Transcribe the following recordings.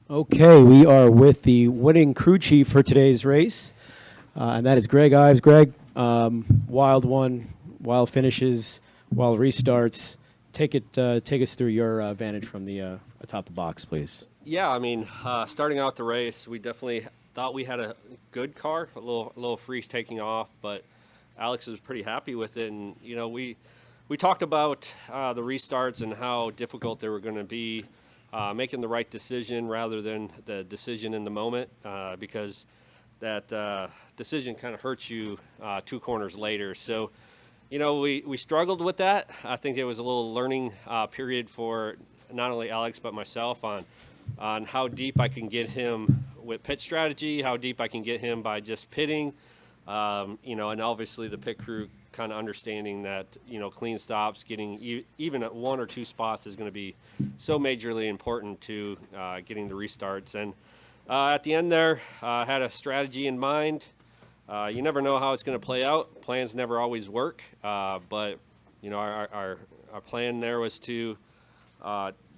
Okay, we are with the winning crew chief for today's race, and that is Greg Ives. Greg, wild one, wild finishes, wild restarts. Take us through your vantage from the atop the box, please. Yeah, I mean, starting out the race, we definitely thought we had a good car, a little freeze taking off, but Alex was pretty happy with it. And we talked about the restarts and how difficult they were going to be, making the right decision rather than the decision in the moment, because that decision kind of hurts you two corners later. So, we struggled with that. I think it was a little learning period for not only Alex but myself on how deep I can get him with pit strategy, how deep I can get him by just pitting, and obviously the pit crew kind of understanding that, clean stops, getting even at one or two spots is going to be so majorly important to getting the restarts. And at the end there, I had a strategy in mind. You never know how it's going to play out. Plans never always work, but our plan there was to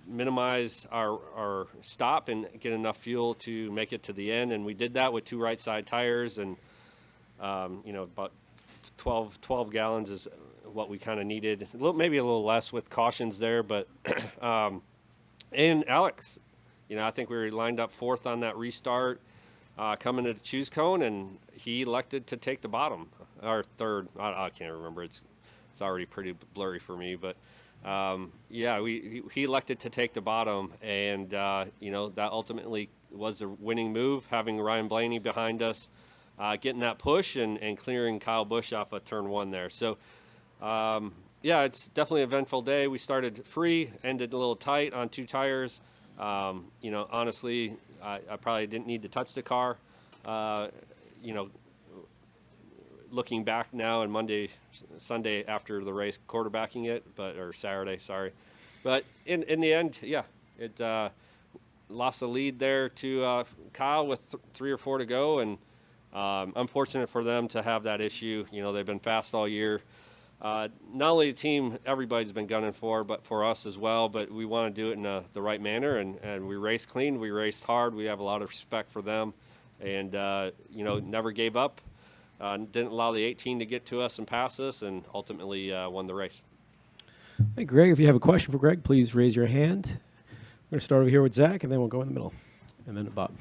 minimize our stop and get enough fuel to make it to the end, and we did that with two right side tires, and about 12 gallons is what we kind of needed. Maybe a little less with cautions there, but and Alex, I think we were lined up fourth on that restart, coming to the choose cone, and he elected to take the bottom or third. I can't remember. It's already pretty blurry for me, but he elected to take the bottom, and that ultimately was the winning move, having Ryan Blaney behind us, getting that push and clearing Kyle Busch off of turn one there. So it's definitely an eventful day. We started free, ended a little tight on two tires. Honestly, I probably didn't need to touch the car. Looking back now and Sunday after the race, quarterbacking it, or Saturday, sorry. But in the end, it lost the lead there to Kyle with 3 or 4 to go, and unfortunate for them to have that issue. They've been fast all year. Not only the team everybody's been gunning for, but for us as well. But we want to do it in the right manner, and we raced clean. We raced hard. We have a lot of respect for them, and never gave up. Didn't allow the 18 to get to us and pass us, and ultimately won the race. Hey, Greg, if you have a question for Greg, please raise your hand. We're going to start over here with Zach, and then we'll go in the middle, and then to Bob.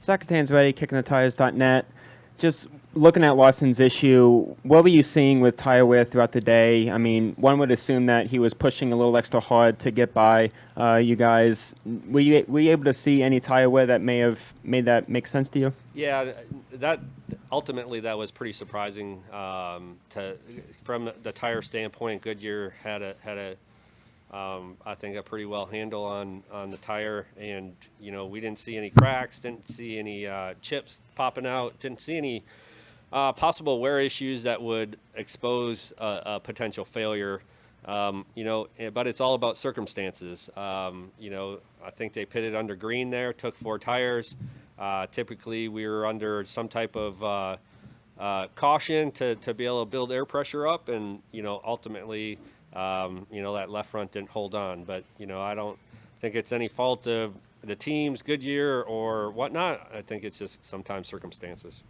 Zach Catan's ready, kickingthetires.net. Just looking at Lawson's issue, what were you seeing with tire wear throughout the day? I mean, one would assume that he was pushing a little extra hard to get by you guys. Were you able to see any tire wear that may have made that make sense to you? Yeah, that was pretty surprising. From the tire standpoint, Goodyear had I think a pretty well handle on the tire, and we didn't see any cracks, didn't see any chips popping out, didn't see any possible wear issues that would expose a potential failure. But it's all about circumstances. I think they pitted under green there, took 4 tires. Typically, we were under some type of caution to be able to build air pressure up, and ultimately, that left front didn't hold on. But I don't think it's any fault of the teams, Goodyear or whatnot. I think it's just sometimes circumstances.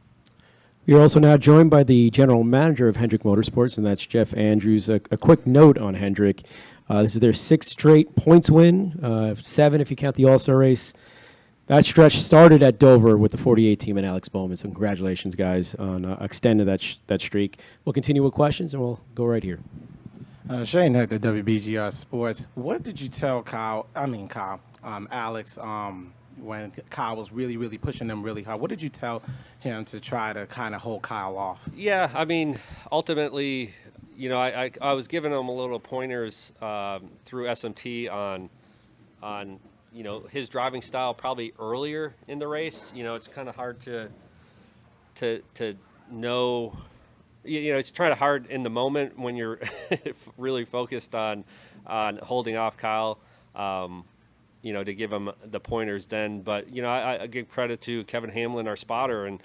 We are also now joined by the general manager of Hendrick Motorsports, and that's Jeff Andrews. A quick note on Hendrick. This is their 6th straight points win, 7 if you count the All-Star race. That stretch started at Dover with the 48 team and Alex Bowman. So congratulations, guys, on extending that streak. We'll continue with questions, and we'll go right here. Shane Hector, WBGR Sports. What did you tell Alex, when Kyle was really, really pushing them really hard? What did you tell him to try to kind of hold Kyle off? Yeah, I mean, ultimately, I was giving him a little pointers through SMT on his driving style probably earlier in the race. It's kind of hard to know. It's kind of hard in the moment when you're really focused on holding off Kyle. To give him the pointers then. But, I give credit to Kevin Hamlin, our spotter, and,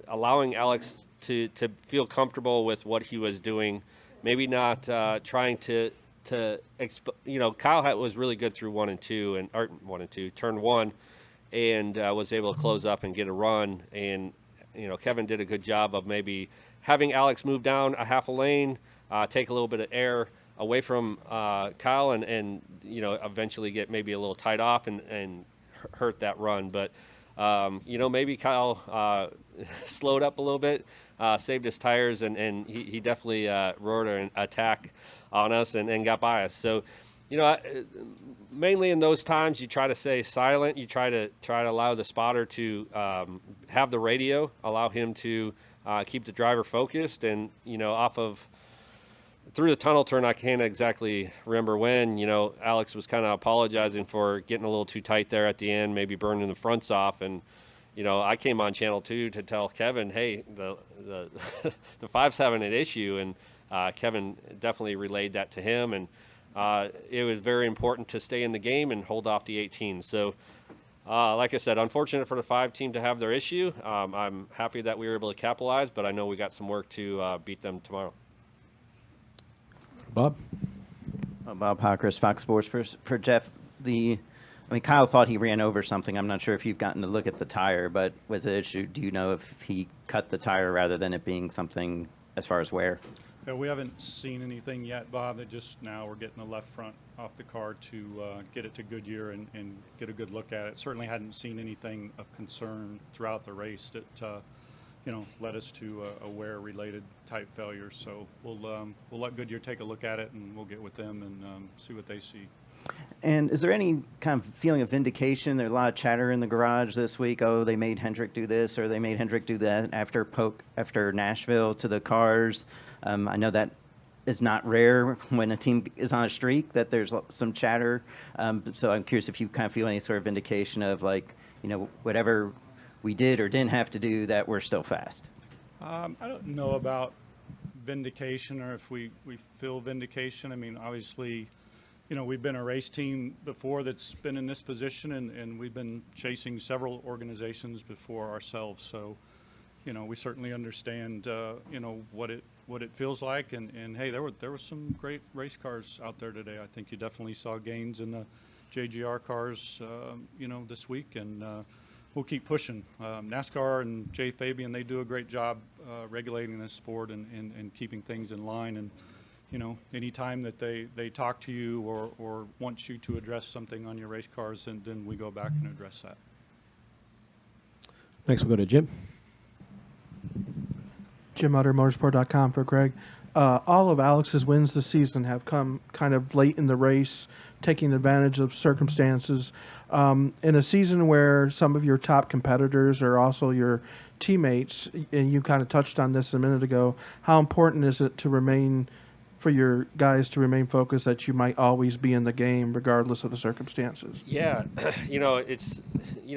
allowing Alex to feel comfortable with what he was doing, maybe not trying to Kyle was really good through 1 and 2 turn 1, and was able to close up and get a run. And Kevin did a good job of maybe having Alex move down a half a lane, take a little bit of air away from Kyle, and eventually get maybe a little tight off and hurt that run. But maybe Kyle slowed up a little bit, saved his tires, and he definitely roared an attack on us and got by us. So, mainly in those times, you try to stay silent. You try to allow the spotter to have the radio, allow him to keep the driver focused, and off of through the tunnel turn, I can't exactly remember when, Alex was kind of apologizing for getting a little too tight there at the end, maybe burning the fronts off. And, I came on Channel 2 to tell Kevin, hey, the the five's having an issue. And Kevin definitely relayed that to him. And it was very important to stay in the game and hold off the 18. So, like I said, unfortunate for the 5 team to have their issue. I'm happy that we were able to capitalize, but I know we got some work to beat them tomorrow. Bob? Bob Hawkers, Fox Sports. For Jeff, Kyle thought he ran over something. I'm not sure if you've gotten to look at the tire, but was the issue, do you know if he cut the tire rather than it being something as far as wear? Yeah, we haven't seen anything yet, Bob. That just now we're getting the left front off the car to get it to Goodyear and get a good look at it. Certainly hadn't seen anything of concern throughout the race that led us to a wear-related type failure. So we'll let Goodyear take a look at it, and we'll get with them and see what they see. And is there any kind of feeling of vindication? There's a lot of chatter in the garage this week. Oh, they made Hendrick do this, or they made Hendrick do that after Nashville to the cars. I know that is not rare when a team is on a streak, that there's some chatter. So I'm curious if you kind of feel any sort of vindication of whatever we did or didn't have to do, that we're still fast. I don't know about vindication or if we feel vindication. I mean, obviously, we've been a race team before that's been in this position, and we've been chasing several organizations before ourselves. So, we certainly understand, what it feels like. And hey, there were some great race cars out there today. I think you definitely saw gains in the JGR cars, this week, and we'll keep pushing. NASCAR and Jay Fabian, they do a great job regulating this sport and keeping things in line. And anytime that they talk to you or want you to address something on your race cars, then we go back and address that. Next, we'll go to Jim. Jim Utter, motorsport.com for Greg. All of Alex's wins this season have come kind of late in the race, taking advantage of circumstances. In a season where some of your top competitors are also your teammates, and you kind of touched on this a minute ago, how important is it for your guys to remain focused, that you might always be in the game regardless of the circumstances? Yeah, it's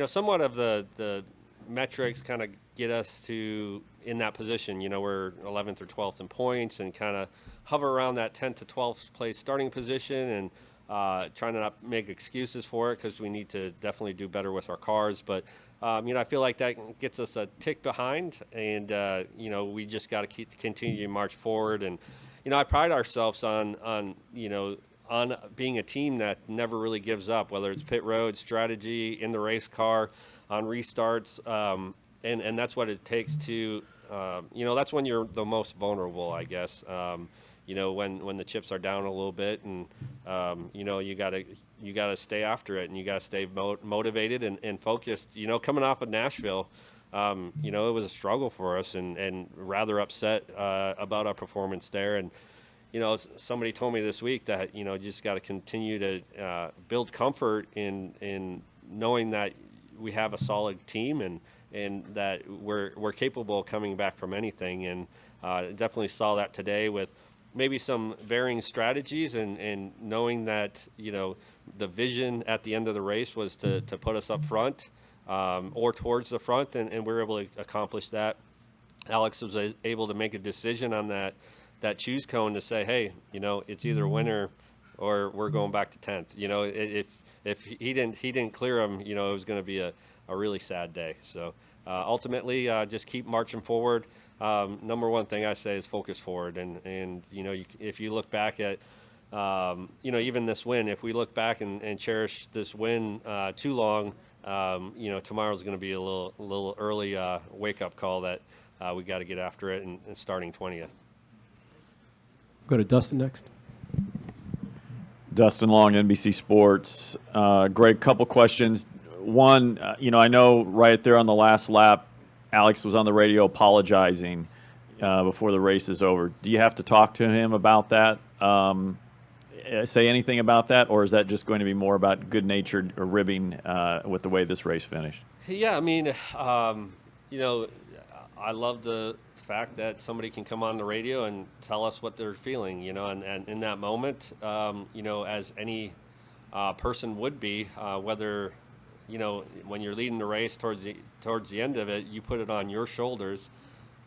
somewhat of the metrics kind of get us to in that position. We're 11th or 12th in points and kind of hover around that 10th to 12th place starting position, and trying to not make excuses for it because we need to definitely do better with our cars. But I feel like that gets us a tick behind, and we just got to continue to march forward. And I pride ourselves on being a team that never really gives up, whether it's pit road strategy, in the race car, on restarts, and that's what it takes to, that's when you're the most vulnerable, I guess. When the chips are down a little bit, and you gotta stay after it, and you gotta stay motivated and focused. Coming off of Nashville, it was a struggle for us, and rather upset about our performance there. And somebody told me this week that just got to continue to build comfort in knowing that we have a solid team and that we're capable of coming back from anything. And definitely saw that today with maybe some varying strategies, and knowing that the vision at the end of the race was to put us up front or towards the front, and we were able to accomplish that. Alex was able to make a decision on that choose cone to say, hey, it's either winner or we're going back to 10th. If he didn't clear him, it was going to be a really sad day. So ultimately, just keep marching forward. Number one thing I say is focus forward, and if you look back at even this win, if we look back and cherish this win too long, tomorrow's going to be a little early wake-up call that we got to get after it and starting 20th. Go to Dustin next. Dustin Long, NBC Sports. Greg, couple questions. One, I know right there on the last lap, Alex was on the radio apologizing before the race is over. Do you have to talk to him about that? Say anything about that, or is that just going to be more about good-natured ribbing with the way this race finished? Yeah, I mean, I love the fact that somebody can come on the radio and tell us what they're feeling, and in that moment, as any person would be, whether, when you're leading the race towards the end of it, you put it on your shoulders,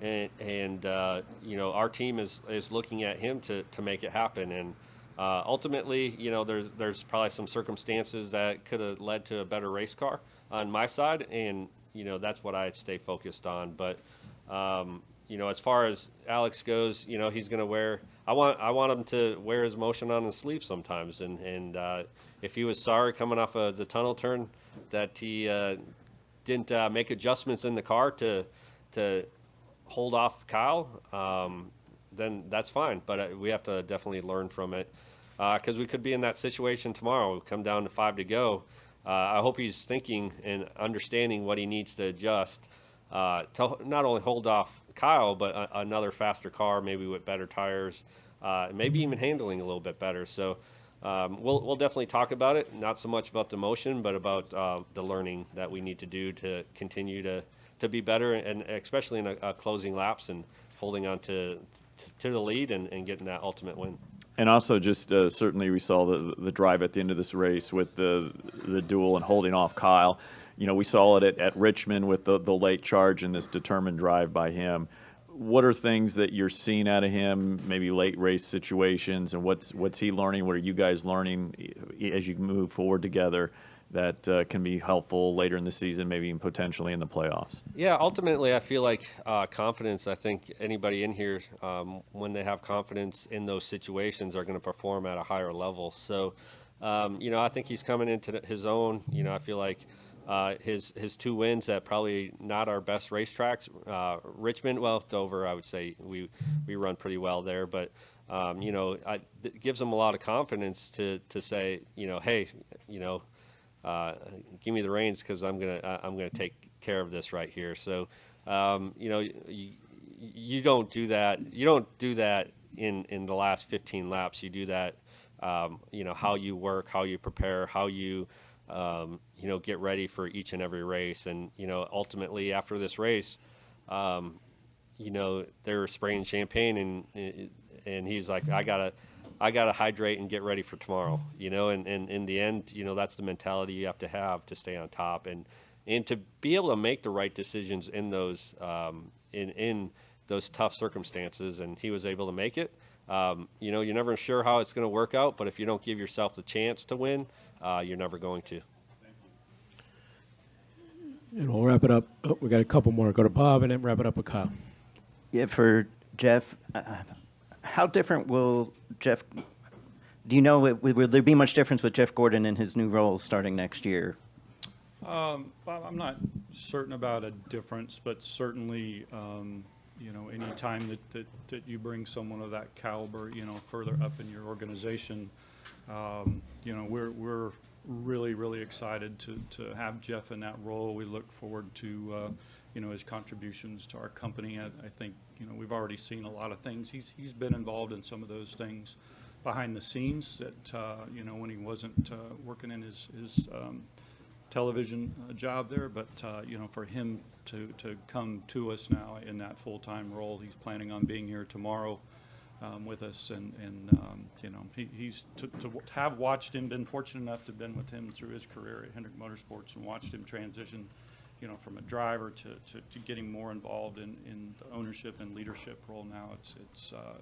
and our team is looking at him to make it happen, and ultimately, there's probably some circumstances that could have led to a better race car on my side, and that's what I'd stay focused on. But as far as Alex goes, he's going to wear. I want him to wear his emotion on his sleeve sometimes, and if he was sorry coming off of the tunnel turn that he didn't make adjustments in the car to hold off Kyle, then that's fine. But we have to definitely learn from it because we could be in that situation tomorrow. We come down to 5 to go. I hope he's thinking and understanding what he needs to adjust to not only hold off Kyle, but another faster car, maybe with better tires, maybe even handling a little bit better. So we'll definitely talk about it, not so much about the motion, but about the learning that we need to do to continue to be better, and especially in a closing laps and holding on to the lead and getting that ultimate win. And also, just certainly, we saw the drive at the end of this race with the duel and holding off Kyle. We saw it at Richmond with the late charge and this determined drive by him. What are things that you're seeing out of him, maybe late race situations, and what's he learning? What are you guys learning as you move forward together that can be helpful later in the season, maybe even potentially in the playoffs? Yeah, ultimately, I feel like confidence. I think anybody in here, when they have confidence in those situations, are going to perform at a higher level. So, I think he's coming into his own. I feel like his 2 wins at probably not our best racetracks. Richmond, well, Dover, I would say we run pretty well there, but it gives him a lot of confidence to say, hey, give me the reins because I'm gonna take care of this right here. So, you don't do that. You don't do that in the last 15 laps. You do that, how you work, how you prepare, how you get ready for each and every race. And, ultimately after this race, they're spraying champagne and he's like, I gotta hydrate and get ready for tomorrow, and in the end, that's the mentality you have to stay on top and to be able to make the right decisions in those, in those tough circumstances. And he was able to make it. You're never sure how it's going to work out, but if you don't give yourself the chance to win, you're never going to. And we'll wrap it up. Oh, we got a couple more. Go to Bob and then wrap it up with Kyle. Yeah, for Jeff, how different will Jeff? Do you know will there be much difference with Jeff Gordon in his new role starting next year? Bob, I'm not certain about a difference, but certainly, any time that you bring someone of that caliber, further up in your organization, we're really, really excited to have Jeff in that role. We look forward to, his contributions to our company. I think, we've already seen a lot of things. He's been involved in some of those things behind the scenes that, when he wasn't working in his television job there. But, for him to come to us now in that full-time role, he's planning on being here tomorrow with us, and he's to have watched him, been fortunate enough to have been with him through his career at Hendrick Motorsports and watched him transition, from a driver to getting more involved in the ownership and leadership role now.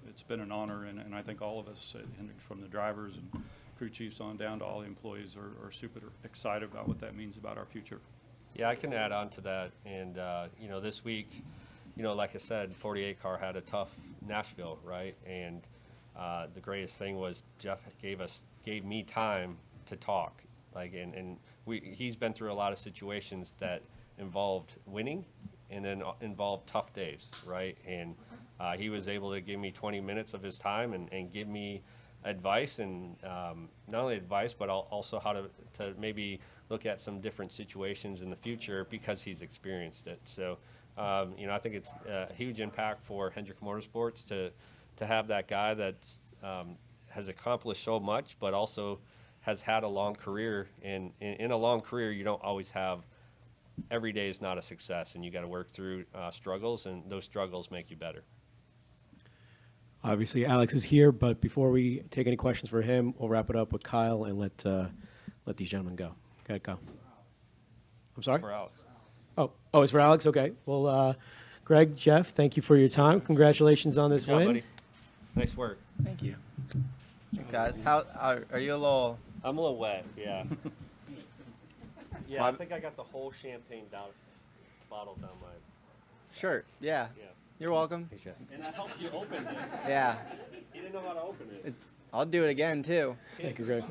It's been an honor, and I think all of us at Hendrick, from the drivers and crew chiefs on down to all the employees, are super excited about what that means about our future. Yeah, I can add on to that. And, this week, like I said, 48 car had a tough Nashville, right? And, the greatest thing was Jeff gave me time to talk. Like, and he's been through a lot of situations that involved winning and then involved tough days, right? And he was able to give me 20 minutes of his time and give me advice, and not only advice, but also how to maybe look at some different situations in the future because he's experienced it. So, I think it's a huge impact for Hendrick Motorsports to have that guy that has accomplished so much, but also has had a long career. And in a long career, you don't always have, every day is not a success, and you got to work through struggles, and those struggles make you better. Obviously, Alex is here, but before we take any questions for him, we'll wrap it up with Kyle and let these gentlemen go. Go ahead, Kyle. I'm sorry? For Alex. Oh, it's for Alex? Okay. Well, Greg, Jeff, thank you for your time. Congratulations on this Good job, win. buddy. Nice work. Thank you. Thanks, guys. How are you a little? I'm a little wet, yeah. Yeah, Well, I think I got the whole champagne bottle down my Shirt. Yeah. Yeah. You're welcome. Thanks, Jeff. And that helped you open it. Yeah. You didn't know how to open it. I'll do it again too. Thank you, Greg.